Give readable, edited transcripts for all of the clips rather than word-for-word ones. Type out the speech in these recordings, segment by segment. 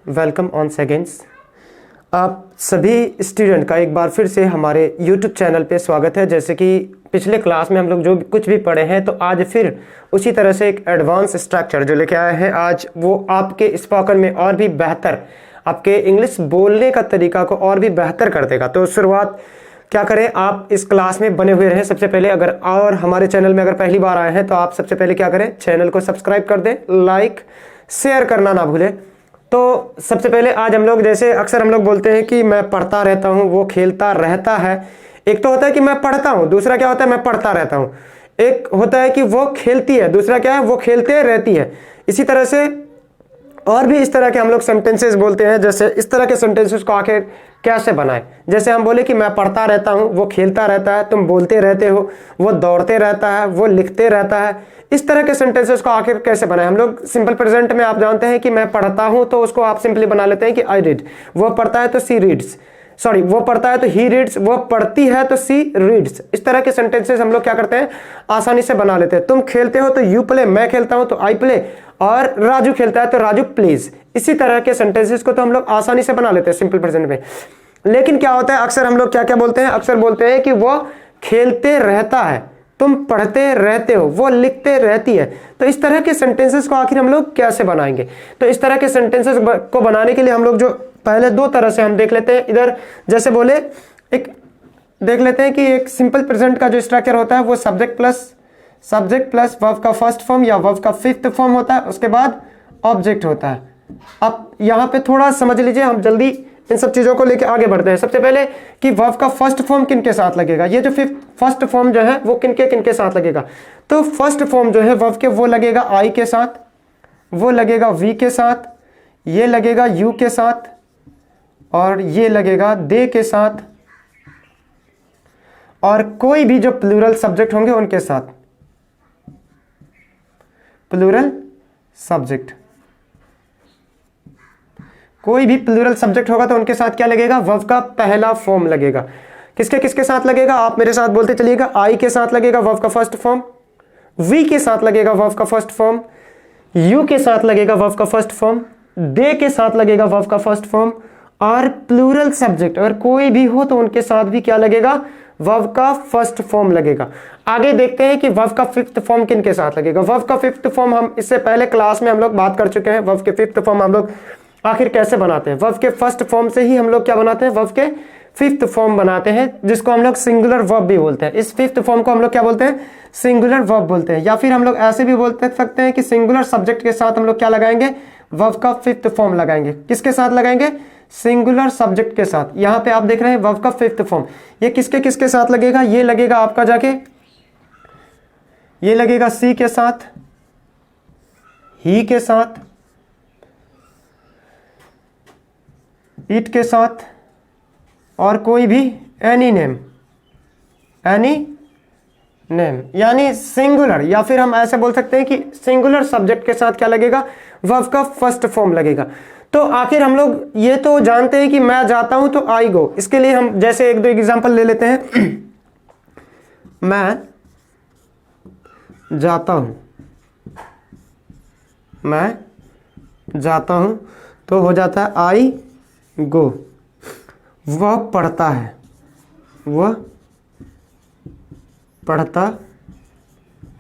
Welcome on seconds. आप सभी student का एक बार फिर से हमारे YouTube चैनल पे स्वागत है। जैसे कि पिछले क्लास में हम लोग जो कुछ भी पढ़े हैं, तो आज फिर उसी तरह से एक एडवांस स्ट्रक्चर जो लेके आए हैं आज, वो आपके स्पोकन में और भी बेहतर, आपके इंग्लिश बोलने का तरीका को और भी बेहतर कर देगा। तो शुरुआत क्या करें, आप इस क्लास में बने हुए रहें। सबसे पहले अगर और हमारे चैनल में अगर पहली बार आए हैं तो आप सबसे पहले क्या करें, चैनल को सब्सक्राइब कर दें, लाइक शेयर करना ना भूलें। तो सबसे पहले आज हम लोग, जैसे अक्सर हम लोग बोलते हैं कि मैं पढ़ता रहता हूँ, वो खेलता रहता है। एक तो होता है कि मैं पढ़ता हूँ, दूसरा क्या होता है मैं पढ़ता रहता हूँ। एक होता है कि वो खेलती है, दूसरा क्या है वो खेलते रहती है। इसी तरह से और भी इस तरह के हम लोग सेंटेंसेस बोलते हैं। जैसे इस तरह के सेंटेंसेस को आखिर कैसे बनाएं, जैसे हम बोले कि मैं पढ़ता रहता हूँ, वो खेलता रहता है, तुम बोलते रहते हो, वो दौड़ते रहता है, वो लिखते रहता है। इस तरह के सेंटेंसेस को आखिर कैसे बनाएं। हम लोग सिंपल प्रेजेंट में आप जानते हैं कि मैं पढ़ता हूँ, तो उसको आप सिंपली बना लेते हैं कि आई रीड। वो पढ़ता है तो सी रीड्स, सॉरी वो पढ़ता है तो ही रीड्स, वो पढ़ती है तो सी रीड्स। इस तरह के सेंटेंसेस हम लोग क्या करते हैं, आसानी से बना लेते हैं। तुम खेलते हो तो यू प्ले, मैं खेलता हूं तो आई प्ले, और राजू खेलता है तो राजू प्लेज। इसी तरह के सेंटेंसेस को तो हम लोग आसानी से बना लेते हैं सिंपल प्रेजेंट में। लेकिन क्या होता है, अक्सर हम लोग क्या क्या बोलते हैं, अक्सर बोलते हैं कि वो खेलते रहता है, तुम पढ़ते रहते हो, वो लिखते रहती है। तो इस तरह के सेंटेंसेस को आखिर हम लोग कैसे बनाएंगे। तो इस तरह के सेंटेंसेस को बनाने के लिए हम लोग जो पहले दो तरह से हम देख लेते हैं। इधर जैसे बोले एक देख लेते हैं कि एक सिंपल प्रेजेंट का जो स्ट्रक्चर होता है वो सब्जेक्ट प्लस वर्ब का फर्स्ट फॉर्म या वर्ब का फिफ्थ फॉर्म होता है, उसके बाद ऑब्जेक्ट होता है। अब यहाँ पे थोड़ा समझ लीजिए, हम जल्दी इन सब चीजों को लेकर आगे बढ़ते हैं। सबसे पहले कि वर्ब का फर्स्ट फॉर्म किन के साथ लगेगा, ये जो फर्स्ट फॉर्म जो है वो किन के साथ लगेगा। तो फर्स्ट फॉर्म जो है वर्ब के वो लगेगा आई के साथ, वो लगेगा वी के साथ, ये लगेगा यू के साथ, और ये लगेगा दे के साथ, और कोई भी जो प्लूरल सब्जेक्ट होंगे उनके साथ। प्लूरल सब्जेक्ट, कोई भी प्लूरल सब्जेक्ट होगा तो उनके साथ क्या लगेगा, वर्ब का पहला फॉर्म लगेगा। किसके किसके साथ लगेगा, आप मेरे साथ बोलते चलिएगा। आई के साथ लगेगा वर्ब का फर्स्ट फॉर्म, वी के साथ लगेगा वर्ब का फर्स्ट फॉर्म, यू के साथ लगेगा वर्ब का फर्स्ट फॉर्म, दे के साथ लगेगा वर्ब का फर्स्ट फॉर्म, और प्लूरल सब्जेक्ट अगर कोई भी हो तो उनके साथ भी क्या लगेगा, वर्ब का फर्स्ट फॉर्म लगेगा। आगे देखते हैं कि वर्ब का फिफ्थ फॉर्म किन के साथ लगेगा। वर्ब का फिफ्थ फॉर्म हम इससे पहले क्लास में हम लोग बात कर चुके हैं। वर्ब के फिफ्थ फॉर्म हम लोग आखिर कैसे बनाते हैं। वर्ब के फर्स्ट फॉर्म से ही हम लोग क्या बनाते हैं, वर्ब के फिफ्थ फॉर्म बनाते हैं, जिसको हम लोग सिंगुलर वर्ब भी बोलते हैं। इस फिफ्थ फॉर्म को हम लोग क्या बोलते हैं, सिंगुलर वर्ब बोलते हैं। या फिर हम लोग ऐसे भी बोलते सकते हैं कि सिंगुलर सब्जेक्ट के साथ हम लोग क्या लगाएंगे, वर्ब का फिफ्थ फॉर्म लगाएंगे। किसके साथ लगाएंगे, सिंगुलर सब्जेक्ट के साथ। यहां पे आप देख रहे हैं वर्ब का फिफ्थ फॉर्म, ये किसके किसके साथ लगेगा, ये लगेगा आपका जाके, ये लगेगा सी के साथ, ही के साथ, इट के साथ, और कोई भी एनी नेम, यानी सिंगुलर। या फिर हम ऐसे बोल सकते हैं कि सिंगुलर सब्जेक्ट के साथ क्या लगेगा, वर्ब का फर्स्ट फॉर्म लगेगा। तो आखिर हम लोग ये तो जानते हैं कि मैं जाता हूं तो आई गो। इसके लिए हम जैसे एक दो एग्जांपल ले लेते हैं। मैं जाता हूं, मैं जाता हूं तो हो जाता है आई गो। वह पढ़ता है, वह पढ़ता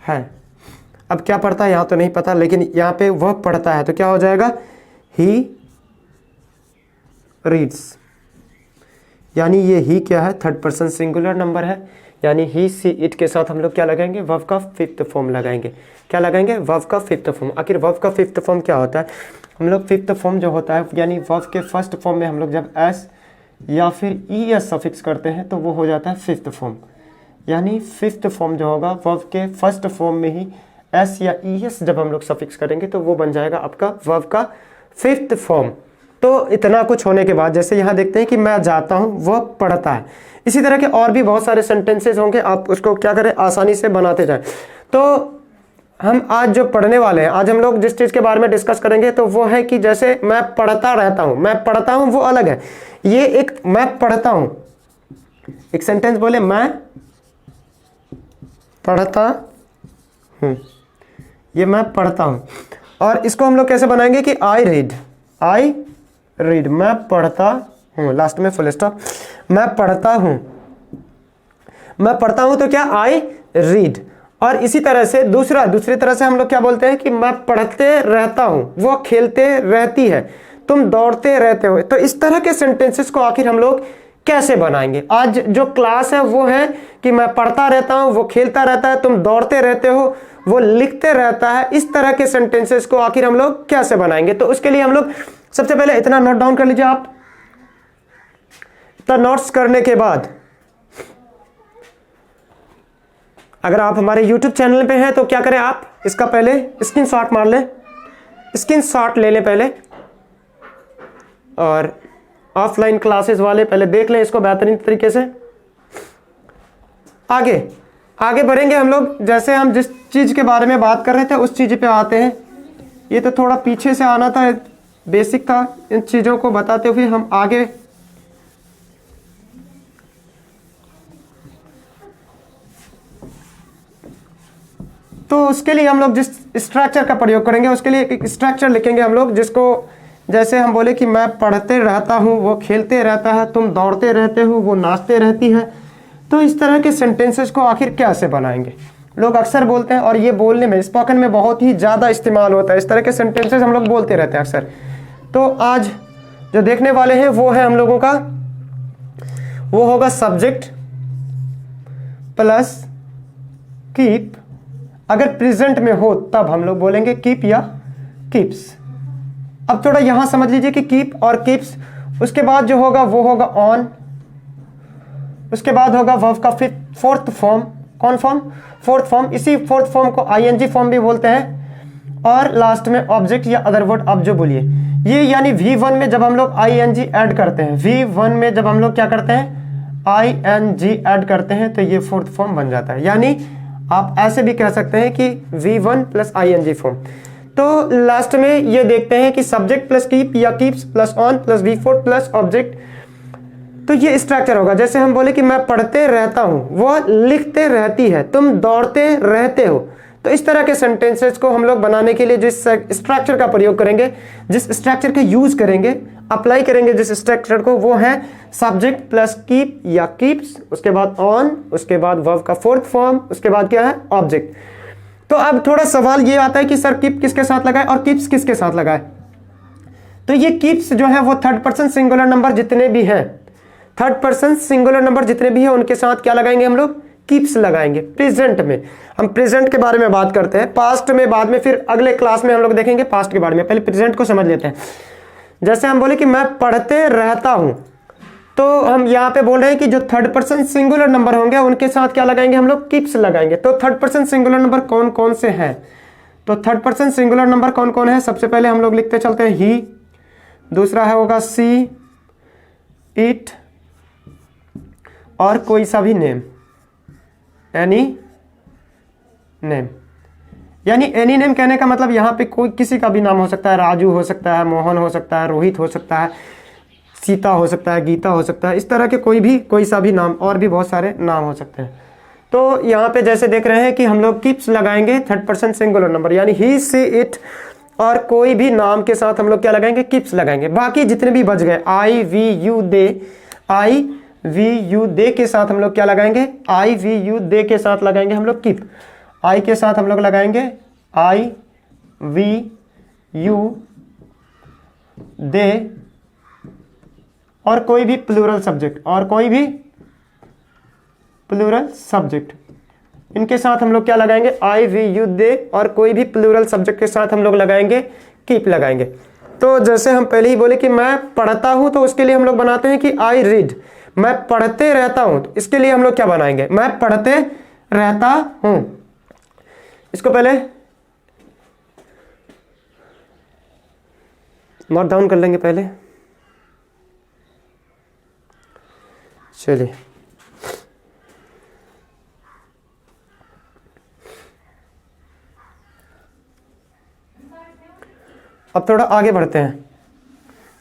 है। अब क्या पढ़ता है यहां तो नहीं पता, लेकिन यहां पे वह पढ़ता है तो क्या हो जाएगा, ही रीड्स। यानी ये ही क्या है, थर्ड पर्सन सिंगुलर नंबर है। यानी ही सी इट के साथ हम लोग क्या लगाएंगे, वर्ब का फिफ्थ फॉर्म लगाएंगे। क्या लगाएंगे, वर्ब का फिफ्थ फॉर्म। आखिर वर्ब का फिफ्थ फॉर्म क्या होता है, हम लोग फिफ्थ फॉर्म जो होता है, यानी वर्ब के फर्स्ट फॉर्म में हम लोग जब एस या फिर ई एस सफिक्स करते हैं तो वो हो जाता है फिफ्थ फॉर्म। यानी फिफ्थ फॉर्म जो होगा, वर्ब के फर्स्ट फॉर्म में ही एस या ई एस जब हम लोग सफिक्स करेंगे तो वो बन जाएगा आपका वर्ब का फिफ्थ फॉर्म। तो इतना कुछ होने के बाद जैसे यहाँ देखते हैं कि मैं जाता हूँ, वह पढ़ता है। इसी तरह के और भी बहुत सारे सेंटेंसेस होंगे, आप उसको क्या करें, आसानी से बनाते जाएं। तो हम आज जो पढ़ने वाले हैं, आज हम लोग जिस चीज़ के बारे में डिस्कस करेंगे तो वो है कि जैसे मैं पढ़ता रहता हूँ, मैं पढ़ता हूँ वो अलग है। ये एक मैं पढ़ता हूँ, एक सेंटेंस बोले मैं पढ़ता हूँ, ये मैं पढ़ता हूँ। और इसको हम लोग कैसे बनाएंगे कि आई रीड, आई रीड, मैं पढ़ता हूँ, लास्ट में फुल स्टॉप, मैं पढ़ता हूँ, मैं पढ़ता हूँ तो क्या, आई रीड। और इसी तरह से दूसरी तरह से हम लोग क्या बोलते हैं कि मैं पढ़ते रहता हूँ, वो खेलते रहती है, तुम दौड़ते रहते हो। तो इस तरह के सेंटेंसेस को आखिर हम लोग कैसे बनाएंगे? आज जो क्लास है वो है कि मैं पढ़ता रहता हूँ, वो खेलता रहता है, तुम दौड़ते रहते हो, वो लिखते रहता है। इस तरह के सेंटेंसेस को आखिर हम लोग कैसे बनाएंगे? तो उसके लिए हम लोग सबसे पहले इतना नोट डाउन कर लीजिए आप। तो नोट्स करने के बाद अगर आप हमारे YouTube चैनल पे हैं तो क्या करें, आप इसका पहले स्क्रीनशॉट मार लें, स्क्रीनशॉट ले लें पहले, और ऑफलाइन क्लासेस वाले पहले देख लें इसको बेहतरीन तरीके से। आगे बढ़ेंगे हम लोग। जैसे हम जिस चीज़ के बारे में बात कर रहे थे उस चीज़ पे आते हैं। ये तो थोड़ा पीछे से आना था, बेसिक था, इन चीज़ों को बताते हुए हम आगे तो उसके लिए हम लोग जिस स्ट्रक्चर का प्रयोग करेंगे उसके लिए एक स्ट्रक्चर लिखेंगे हम लोग, जिसको जैसे हम बोले कि मैं पढ़ते रहता हूँ, वो खेलते रहता है, तुम दौड़ते रहते हो, वो नाचते रहती है। तो इस तरह के सेंटेंसेस को आखिर कैसे बनाएंगे? लोग अक्सर बोलते हैं, और ये बोलने में स्पोकन में बहुत ही ज़्यादा इस्तेमाल होता है, इस तरह के सेंटेंसेस हम लोग बोलते रहते हैं अक्सर। तो आज जो देखने वाले हैं वो है हम लोगों का, वो होगा सब्जेक्ट प्लस कीप। अगर प्रेजेंट में हो तब हम लोग बोलेंगे कीप या कीप्स। अब थोड़ा यहां समझ लीजिए कि कीप और कीप्स, उसके बाद जो होगा वो होगा ऑन, उसके बाद होगा वर्ब का फोर्थ फॉर्म। कौन फॉर्म? Fourth form. इसी फोर्थ फॉर्म को आईएनजी फॉर्म भी बोलते हैं। और लास्ट में ऑब्जेक्ट या अदर वर्ड। अब जो बोलिए ये, यानी V1 में जब हम लोग आईएनजी ऐड करते हैं, V1 में जब हम लोग क्या करते हैं, आईएनजी ऐड करते हैं, तो ये फोर्थ फॉर्म बन जाता है। यानी आप ऐसे भी कह सकते हैं कि V1 प्लस आईएनजी फॉर्म। तो लास्ट में ये देखते हैं कि सब्जेक्ट प्लस कीप या keeps plus on plus V4 plus object. तो ये स्ट्रक्चर होगा। जैसे हम बोले कि मैं पढ़ते रहता हूं, वो लिखते रहती है, तुम दौड़ते रहते हो। तो इस तरह के सेंटेंसेस को हम लोग बनाने के लिए जिस स्ट्रक्चर का प्रयोग करेंगे, जिस स्ट्रक्चर का यूज करेंगे, अप्लाई करेंगे जिस स्ट्रक्चर को, वो है सब्जेक्ट प्लस कीप या कीप्स, उसके बाद ऑन, उसके बाद वर्ब का फोर्थ फॉर्म, उसके बाद क्या है, ऑब्जेक्ट। तो अब थोड़ा सवाल ये आता है कि सर कीप किसके साथ लगाए और कीप्स किसके साथ लगाए? तो ये कीप्स जो है वो थर्ड पर्सन सिंगुलर नंबर जितने भी हैं, थर्ड पर्सन सिंगुलर नंबर जितने भी हैं उनके साथ क्या लगाएंगे हम लोग, कीप्स लगाएंगे। प्रेजेंट में हम प्रेजेंट के बारे में बात करते हैं, पास्ट में बाद में, फिर अगले क्लास में हम लोग देखेंगे पास्ट के बारे में। पहले प्रेजेंट को समझ लेते हैं। जैसे हम बोले कि मैं पढ़ते रहता हूं, तो हम यहाँ पे बोल रहे हैं कि जो थर्ड पर्सन सिंगुलर नंबर होंगे उनके साथ क्या लगाएंगे हम लोग, कीप्स लगाएंगे। तो थर्ड पर्सन सिंगुलर नंबर कौन कौन से हैं? तो थर्ड पर्सन सिंगुलर नंबर कौन कौन है? सबसे पहले हम लोग लिखते चलते हैं ही, दूसरा है होगा सी, इट, और कोई सा भी नेम, एनी नेम। यानी एनी नेम कहने का मतलब यहाँ पे कोई किसी का भी नाम हो सकता है, राजू हो सकता है, मोहन हो सकता है, रोहित हो सकता है, सीता हो सकता है, गीता हो सकता है, इस तरह के कोई सा भी नाम, और भी बहुत सारे नाम हो सकते हैं। तो यहाँ पे जैसे देख रहे हैं कि हम लोग कीप्स लगाएंगे थर्ड पर्सन सिंगुलर नंबर, यानी ही, सी, इट, और कोई भी नाम के साथ हम लोग क्या लगाएंगे, कीप्स लगाएंगे। बाकी जितने भी बच गए, I, we, you, they, I, we, you, they के साथ हम लोग क्या लगाएंगे, आई, वी, यू, दे के साथ लगाएंगे हम लोग कीप। आई के साथ हम लोग लगाएंगे आई, वी, यू, दे, और कोई भी प्लूरल सब्जेक्ट, और कोई भी प्लूरल सब्जेक्ट, इनके साथ हम लोग क्या लगाएंगे, आई, वी, यू, दे, और कोई भी प्लूरल सब्जेक्ट के साथ हम लोग लगाएंगे कीप लगाएंगे। तो जैसे हम पहले ही बोले कि मैं पढ़ता हूं, तो उसके लिए हम लोग बनाते हैं कि आई रीड। मैं पढ़ते रहता हूं, तो इसके लिए हम लोग क्या बनाएंगे, मैं पढ़ते रहता हूं। इसको पहले नोट डाउन कर लेंगे पहले। चलिए अब थोड़ा आगे बढ़ते हैं।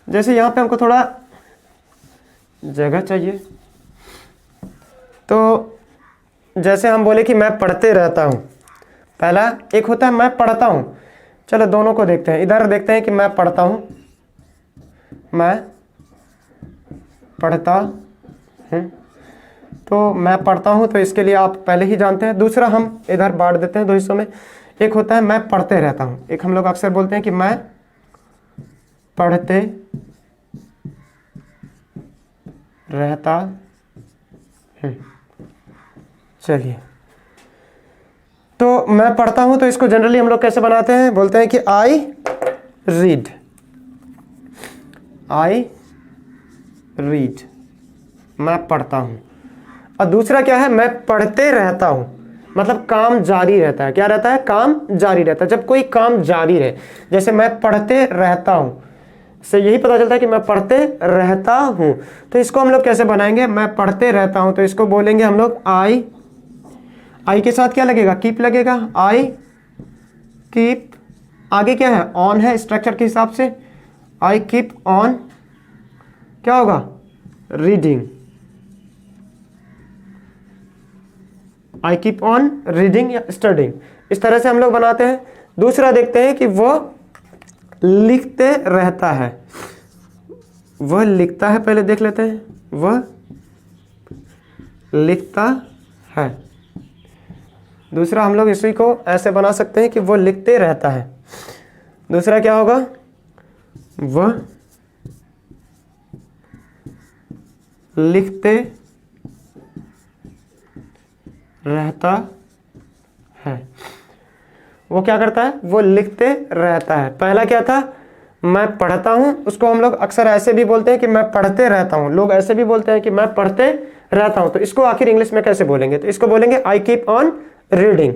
जैसे यहाँ पे हमको थोड़ा जगह चाहिए, तो जैसे हम बोले कि मैं पढ़ते रहता हूँ, पहला एक होता है मैं पढ़ता हूँ। चलो दोनों को देखते हैं। इधर देखते हैं कि मैं पढ़ता हूँ, मैं पढ़ता हूँ। तो मैं पढ़ता हूँ तो इसके लिए आप पहले ही जानते हैं। दूसरा हम इधर बांट देते हैं दो हिस्सों में। एक होता है मैं पढ़ते रहता हूँ, एक हम लोग अक्सर बोलते हैं कि मैं पढ़ते रहता हूँ। चलिए, तो मैं पढ़ता हूँ तो इसको जनरली हम लोग कैसे बनाते हैं, बोलते हैं कि आई रीड, आई रीड, मैं पढ़ता हूँ। और दूसरा क्या है, मैं पढ़ते रहता हूँ, मतलब काम जारी रहता है। क्या रहता है, काम जारी रहता है। जब कोई काम जारी रहे, जैसे मैं पढ़ते रहता हूँ, से यही पता चलता है कि मैं पढ़ते रहता हूँ। तो इसको हम लोग कैसे बनाएंगे, मैं पढ़ते रहता हूँ तो इसको बोलेंगे हम लोग आई, आई के साथ क्या लगेगा, कीप लगेगा, आई कीप, आगे क्या है, ऑन है स्ट्रक्चर के हिसाब से, आई कीप ऑन, क्या होगा, reading, I keep on reading या स्टडिंग। इस तरह से हम लोग बनाते हैं। दूसरा देखते हैं कि वो लिखते रहता है, वह लिखता है, पहले देख लेते हैं, वह लिखता है। दूसरा हम लोग इसी को ऐसे बना सकते हैं कि वो लिखते रहता है। दूसरा क्या होगा, वह लिखते रहता है। वो क्या करता है, वो लिखते रहता है। पहला क्या था, मैं पढ़ता हूं, उसको हम लोग अक्सर ऐसे भी बोलते हैं कि मैं पढ़ते रहता हूं। लोग ऐसे भी बोलते हैं कि मैं पढ़ते रहता हूं। तो इसको आखिर इंग्लिश में कैसे बोलेंगे, तो इसको बोलेंगे आई कीप ऑन रीडिंग।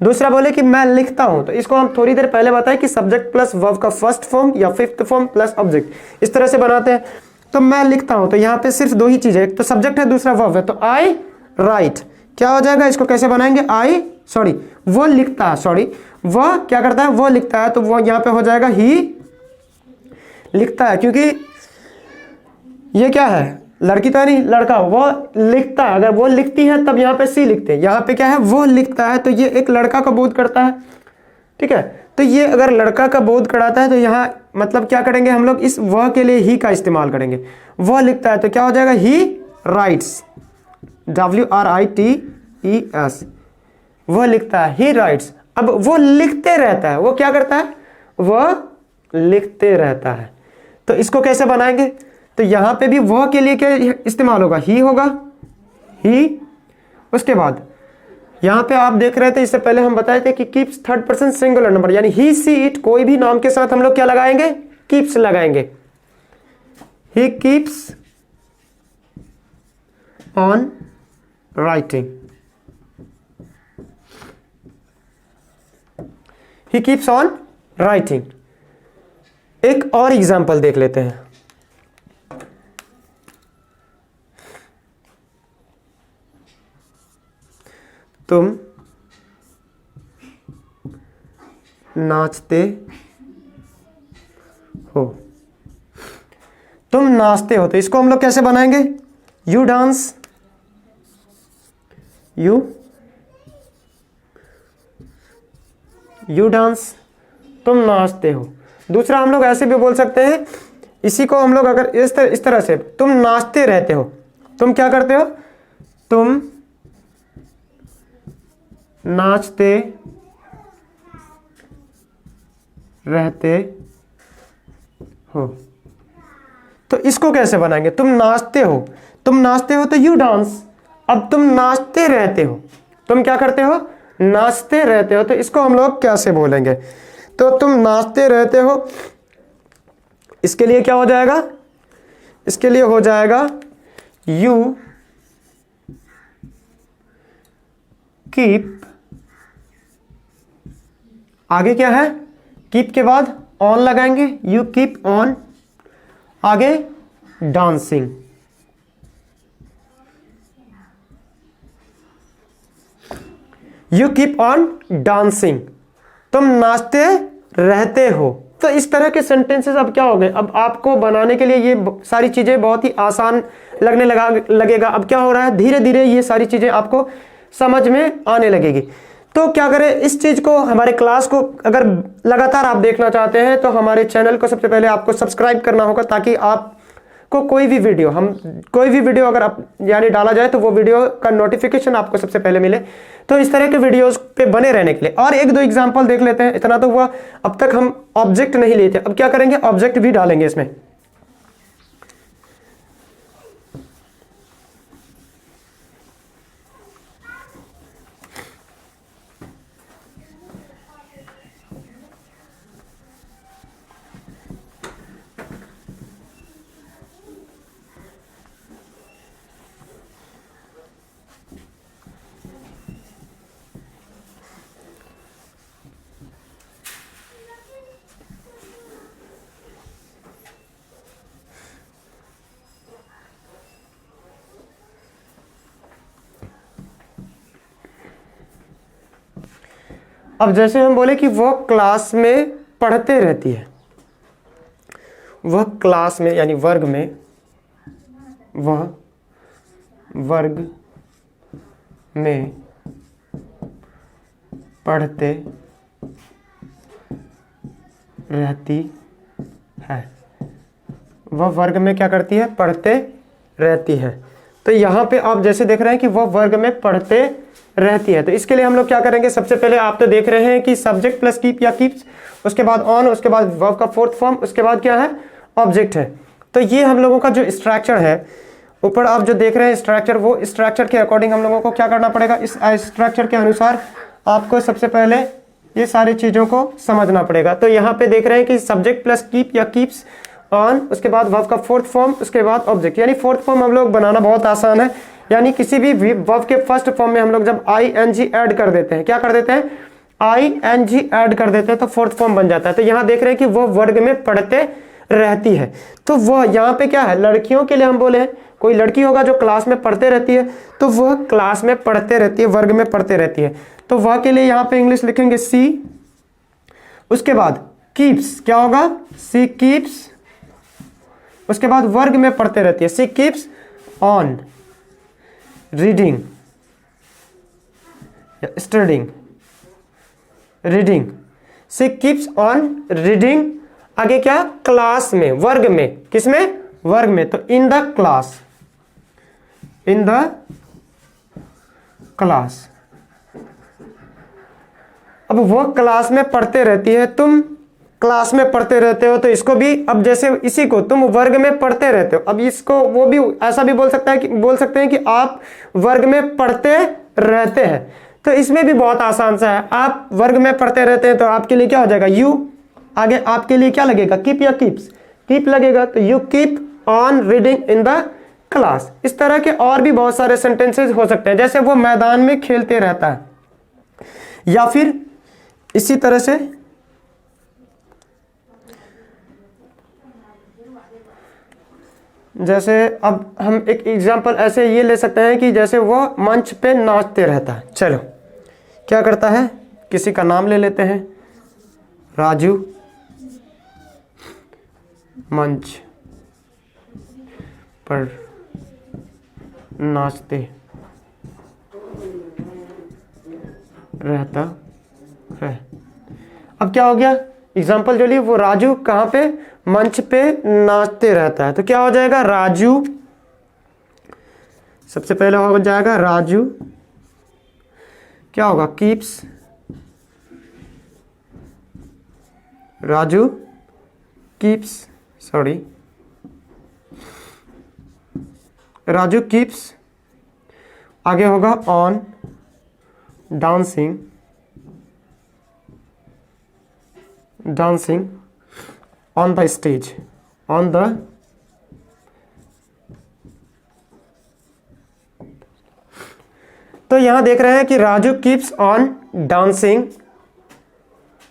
दूसरा बोले कि मैं लिखता हूं, तो इसको हम थोड़ी देर पहले बताए कि सब्जेक्ट प्लस वर्ब का फर्स्ट फॉर्म या फिफ्थ फॉर्म प्लस ऑब्जेक्ट, इस तरह से बनाते हैं। तो मैं लिखता हूं, तो यहां पे सिर्फ दो ही चीज है, एक तो सब्जेक्ट है, दूसरा वर्ब है। तो आई राइट, क्या हो जाएगा, इसको कैसे बनाएंगे, वो लिखता है, वह क्या करता है, वो लिखता है, तो वो यहां पे हो जाएगा ही लिखता है, क्योंकि ये क्या है, लड़की तो है नहीं, लड़का, वो लिखता है। अगर वो लिखती है तब यहाँ पे सी लिखते हैं, यहाँ पे क्या है, वो लिखता है, तो ये एक लड़का का बोध करता है। ठीक है, तो ये अगर लड़का का बोध कराता है तो यहाँ मतलब क्या करेंगे हम लोग, इस वह के लिए ही का इस्तेमाल करेंगे। वह लिखता है तो क्या हो जाएगा, ही राइट्स, WRITES, वह लिखता है, ही राइट्स। अब वो लिखते रहता है, वो क्या करता है, वह लिखते रहता है। तो इसको कैसे बनाएंगे, तो यहां पे भी वह के लिए क्या इस्तेमाल होगा, ही होगा, ही। उसके बाद यहां पे आप देख रहे थे, इससे पहले हम बताए थे कि keeps third person singular number, यानी ही सी इट, कोई भी नाम के साथ हम लोग क्या लगाएंगे, कीप्स लगाएंगे। He keeps on writing, he keeps on writing. एक और एग्जाम्पल देख लेते हैं। तुम नाचते हो, तुम नाचते हो, तो इसको हम लोग कैसे बनाएंगे, यू डांस, यू डांस, तुम नाचते हो। दूसरा हम लोग ऐसे भी बोल सकते हैं, इसी को हम लोग अगर इस तरह से, तुम नाचते रहते हो, तुम क्या करते हो, तुम नाचते रहते हो। तो इसको कैसे बनाएंगे, तुम नाचते हो, तो यू डांस। अब तुम नाचते रहते हो, तुम क्या करते हो, नाचते रहते हो, तो इसको हम लोग कैसे बोलेंगे, तो तुम नाचते रहते हो, इसके लिए क्या हो जाएगा, इसके लिए हो जाएगा यू कीप, आगे क्या है, कीप के बाद ऑन लगाएंगे, यू कीप ऑन, आगे dancing, you keep on dancing, तुम नाचते रहते हो। तो इस तरह के सेंटेंसेस अब क्या हो गए, अब आपको बनाने के लिए ये सारी चीजें बहुत ही आसान लगने लगेगा। अब क्या हो रहा है, धीरे धीरे ये सारी चीजें आपको समझ में आने लगेगी। तो क्या करें, इस चीज़ को, हमारे क्लास को अगर लगातार आप देखना चाहते हैं तो हमारे चैनल को सबसे पहले आपको सब्सक्राइब करना होगा, ताकि आपको कोई भी वीडियो अगर आप यानी डाला जाए तो वो वीडियो का नोटिफिकेशन आपको सबसे पहले मिले। तो इस तरह के वीडियोस पे बने रहने के लिए और एक दो एग्जांपल देख लेते हैं। इतना तो हुआ, अब तक हम ऑब्जेक्ट नहीं लेते, अब क्या करेंगे, ऑब्जेक्ट भी डालेंगे इसमें। अब जैसे हम बोले कि वह क्लास में पढ़ते रहती है, वह क्लास में यानी वर्ग में, वह वर्ग में पढ़ते रहती है, वह वर्ग में क्या करती है, पढ़ते रहती है। तो यहाँ पे आप जैसे देख रहे हैं कि वह वर्ग में पढ़ते रहती है, तो इसके लिए हम लोग क्या करेंगे, सबसे पहले आप तो देख रहे हैं कि सब्जेक्ट प्लस कीप या कीप्स, उसके बाद ऑन, उसके बाद वर्ब का फोर्थ फॉर्म, उसके बाद क्या है, ऑब्जेक्ट है। तो ये हम लोगों का जो स्ट्रक्चर है, ऊपर आप जो देख रहे हैं स्ट्रक्चर, वो स्ट्रक्चर के अकॉर्डिंग हम लोगों को क्या करना पड़ेगा, इस स्ट्रक्चर के अनुसार आपको सबसे पहले ये सारी चीज़ों को समझना पड़ेगा। तो यहाँ पे देख रहे हैं कि सब्जेक्ट प्लस कीप या कीप्स, ऑन, उसके बाद वर्ब का फोर्थ फॉर्म, उसके बाद ऑब्जेक्ट। यानी फोर्थ फॉर्म हम लोग बनाना बहुत आसान है, यानी किसी भी वर्ब के फर्स्ट फॉर्म में हम लोग जब ing ऐड कर देते हैं, क्या कर देते हैं, ing ऐड कर देते हैं, तो फोर्थ फॉर्म बन जाता है। तो यहाँ देख रहे हैं कि वो वर्ग में पढ़ते रहती है, तो वह यहाँ पे क्या है, लड़कियों के लिए हम बोले हैं, कोई लड़की होगा जो क्लास में पढ़ते रहती है, तो वह क्लास में पढ़ते रहती है, वर्ग में पढ़ते रहती है। तो वह के लिए यहाँ पे इंग्लिश लिखेंगे सी, उसके बाद कीप्स क्या होगा, सी कीप्स, उसके बाद वर्ग में पढ़ते रहती है, सी कीप्स ऑन रीडिंग या studying, reading, she keeps on reading. आगे क्या, क्लास में, वर्ग में, किसमें, वर्ग में, तो in the class, in the class. अब वह क्लास में पढ़ते रहती है, तुम क्लास में पढ़ते रहते हो, तो इसको भी, अब जैसे इसी को तुम वर्ग में पढ़ते रहते हो, अब इसको वो भी ऐसा भी बोल सकते हैं कि आप वर्ग में पढ़ते रहते हैं। तो इसमें भी बहुत आसान सा है, आप वर्ग में पढ़ते रहते हैं तो आपके लिए क्या हो जाएगा, यू, आगे आपके लिए क्या लगेगा, कीप या कीप्स, कीप लगेगा, तो you keep on reading in the class. इस तरह के और भी बहुत सारे सेंटेंसेस हो सकते हैं, जैसे वो मैदान में खेलते रहता है, या फिर इसी तरह से जैसे अब हम एक एग्जांपल ऐसे ये ले सकते हैं कि जैसे वो मंच पे नाचते रहता है। चलो क्या करता है, किसी का नाम ले लेते हैं, राजू मंच पर नाचते रहता है। अब क्या हो गया, एग्जाम्पल जो लिए वो राजू कहाँ पे, मंच पे नाचते रहता है, तो क्या हो जाएगा, राजू, सबसे पहले हो जाएगा राजू, क्या होगा, keeps, Raju keeps, sorry, Raju keeps, आगे होगा on dancing, dancing on the stage, on the तो यहां देख रहे हैं कि Raju keeps on dancing,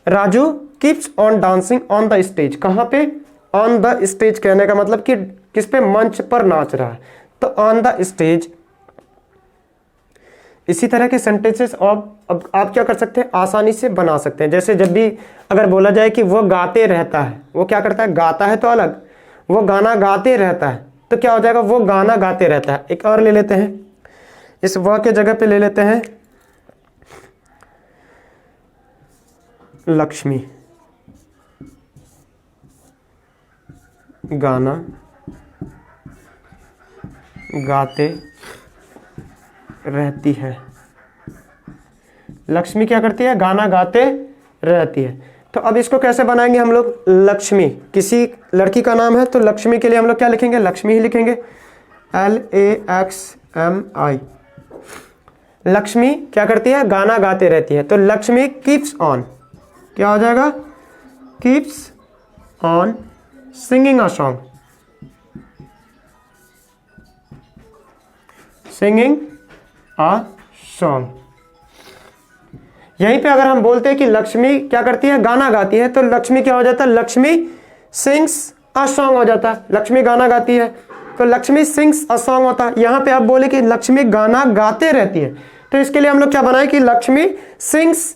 Raju keeps on dancing on the stage, कहां पे, ऑन द स्टेज कहने का मतलब कि किस पे, मंच पर नाच रहा है, तो ऑन द स्टेज। इसी तरह के सेंटेंसेस अब आप क्या कर सकते हैं, आसानी से बना सकते हैं। जैसे जब भी अगर बोला जाए कि वो गाते रहता है, वो क्या करता है, गाता है तो अलग, वो गाना गाते रहता है, तो क्या हो जाएगा, वो गाना गाते रहता है। एक और ले लेते हैं, इस वह के जगह पे ले लेते हैं लक्ष्मी गाना गाते रहती है। लक्ष्मी क्या करती है? गाना गाते रहती है। तो अब इसको कैसे बनाएंगे हम लोग? लक्ष्मी किसी लड़की का नाम है, तो लक्ष्मी के लिए हम लोग क्या लिखेंगे? लक्ष्मी ही लिखेंगे, LAXMI। लक्ष्मी क्या करती है? गाना गाते रहती है। तो लक्ष्मी कीप्स ऑन, क्या हो जाएगा? Keeps on singing a song, singing a song. यहीं पे अगर हम बोलते हैं कि लक्ष्मी क्या करती है? गाना गाती है, तो लक्ष्मी क्या हो जाता है? लक्ष्मी सिंग्स अ सॉन्ग हो जाता है। लक्ष्मी गाना गाती है तो लक्ष्मी सिंग्स अ सॉन्ग होता है। यहां पे आप बोले कि लक्ष्मी गाना गाते रहती है, तो इसके लिए हम लोग क्या बनाए कि Lakshmi sings,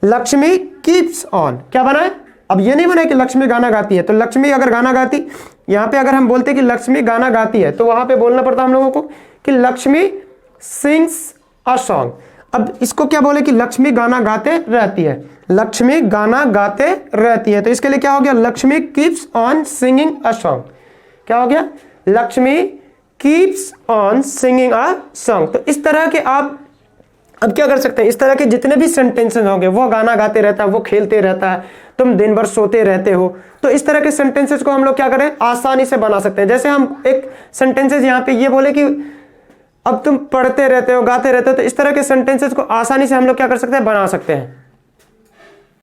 Lakshmi keeps on, क्या बनाए? अब ये नहीं बनाए कि लक्ष्मी गाना गाती है। तो लक्ष्मी अगर गाना गाती, यहां पे अगर हम बोलते कि लक्ष्मी गाना गाती है, तो वहां पे बोलना पड़ता हम लोगों को कि लक्ष्मी सिंग्स अ सॉन्ग। अब इसको क्या बोले कि लक्ष्मी गाना गाते रहती है, लक्ष्मी गाना गाते रहती है। तो इसके लिए क्या हो गया? Lakshmi keeps on singing a song. क्या हो गया? Lakshmi keeps on singing a song. तो इस तरह के आप अब क्या कर सकते हैं? इस तरह के जितने भी सेंटेंसेस होंगे, वो गाना गाते रहता है, वो खेलते रहता है, तुम दिन भर सोते रहते हो, तो इस तरह के सेंटेंसेस को हम लोग क्या करें? आसानी से बना सकते हैं। जैसे हम एक सेंटेंसेस यहाँ पे ये बोले कि अब तुम पढ़ते रहते हो, गाते रहते हो, तो इस तरह के सेंटेंसेस को आसानी से हम लोग क्या कर सकते हैं? बना सकते हैं।